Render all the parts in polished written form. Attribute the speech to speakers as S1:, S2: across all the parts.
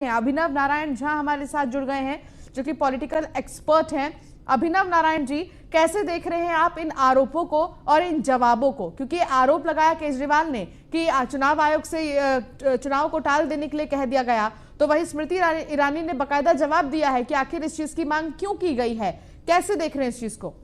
S1: अभिनव नारायण झा हमारे साथ जुड़ गए हैं, जो कि पॉलिटिकल एक्सपर्ट हैं। अभिनव नारायण जी, कैसे देख रहे हैं आप इन आरोपों को और इन जवाबों को? क्योंकि आरोप लगाया केजरीवाल ने कि चुनाव आयोग से चुनाव को टाल देने के लिए कह दिया गया, तो वही स्मृति ईरानी ने बकायदा जवाब दिया है कि आखिर इस चीज की मांग क्यों की गई है। कैसे देख रहे हैं इस चीज को?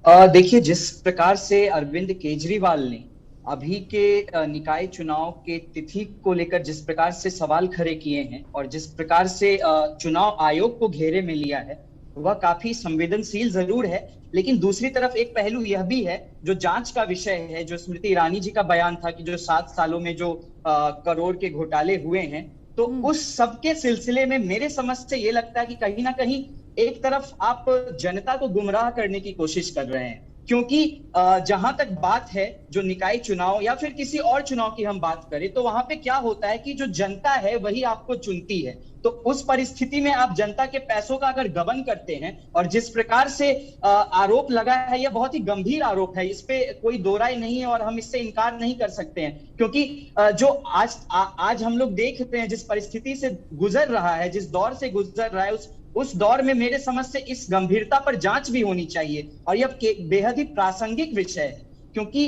S2: देखिए, जिस प्रकार से अरविंद केजरीवाल ने अभी के निकाय चुनाव के तिथि को लेकर जिस प्रकार से सवाल खड़े किए हैं और जिस प्रकार से चुनाव आयोग को घेरे में लिया है, वह काफी संवेदनशील जरूर है। लेकिन दूसरी तरफ एक पहलू यह भी है, जो जांच का विषय है, जो स्मृति ईरानी जी का बयान था कि जो 7 सालों में जो करोड़ के घोटाले हुए हैं, तो उस सब के सिलसिले में मेरे समझ से ये लगता है कि कहीं ना कहीं एक तरफ आप जनता को गुमराह करने की कोशिश कर रहे हैं। क्योंकि जहां तक बात है जो निकाय चुनाव या फिर किसी और चुनाव की हम बात करें, तो वहां पे क्या होता है कि जो जनता है वही आपको चुनती है। तो उस परिस्थिति में आप जनता के पैसों का अगर गबन करते हैं, और जिस प्रकार से आरोप लगा है, यह बहुत ही गंभीर आरोप है, इस पे कोई दो राय नहीं है और हम इससे इनकार नहीं कर सकते हैं। क्योंकि जो आज हम लोग देख रहे हैं, जिस परिस्थिति से गुजर रहा है, जिस दौर से गुजर रहा है, उस दौर में मेरे समझ से इस गंभीरता पर जांच भी होनी चाहिए। और यह बेहद ही प्रासंगिक विषय है, क्योंकि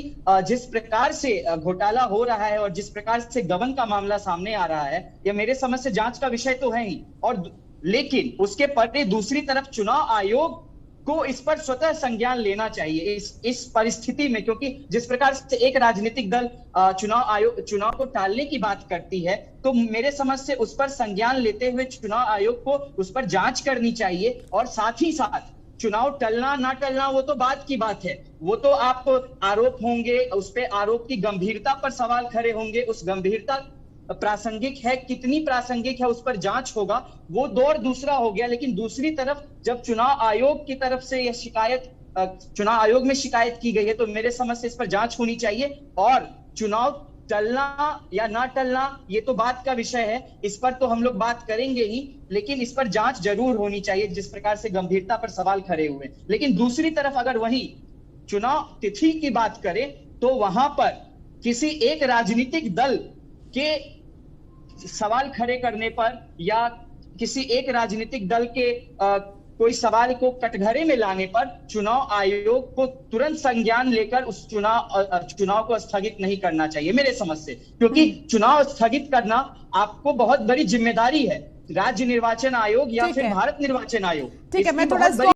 S2: जिस प्रकार से घोटाला हो रहा है और जिस प्रकार से गबन का मामला सामने आ रहा है, यह मेरे समझ से जांच का विषय तो है ही। और लेकिन उसके परे दूसरी तरफ चुनाव आयोग को इस पर स्वतः संज्ञान लेना चाहिए इस परिस्थिति में। क्योंकि जिस प्रकार से एक राजनीतिक दल चुनाव को टालने की बात करती है, तो मेरे समझ से उस पर संज्ञान लेते हुए चुनाव आयोग को उस पर जांच करनी चाहिए। और साथ ही साथ चुनाव टलना ना टलना वो तो बात की बात है, वो तो आप आरोप होंगे, उस पे आरोप की गंभीरता पर सवाल खड़े होंगे, उस गंभीरता प्रासंगिक है, कितनी प्रासंगिक है, उस पर जांच होगा, वो दौर दूसरा हो गया। लेकिन दूसरी तरफ जब चुनाव आयोग की तरफ से यह शिकायत चुनाव आयोग में शिकायत की गई है, तो मेरे समझ से इस पर जांच होनी चाहिए। और चुनाव टलना या ना टलना ये तो बात का विषय है, इस पर तो हम लोग बात करेंगे ही, लेकिन इस पर जांच जरूर होनी चाहिए, जिस प्रकार से गंभीरता पर सवाल खड़े हुए। लेकिन दूसरी तरफ अगर वही चुनाव तिथि की बात करें, तो वहां पर किसी एक राजनीतिक दल के सवाल खड़े करने पर या किसी एक राजनीतिक दल के कोई सवाल को कटघरे में लाने पर चुनाव आयोग को तुरंत संज्ञान लेकर उस चुनाव को स्थगित नहीं करना चाहिए मेरे समझ से। क्योंकि चुनाव स्थगित करना आपको बहुत बड़ी जिम्मेदारी है, राज्य निर्वाचन आयोग या फिर भारत निर्वाचन आयोग।
S1: ठीक है, मैं थोड़ा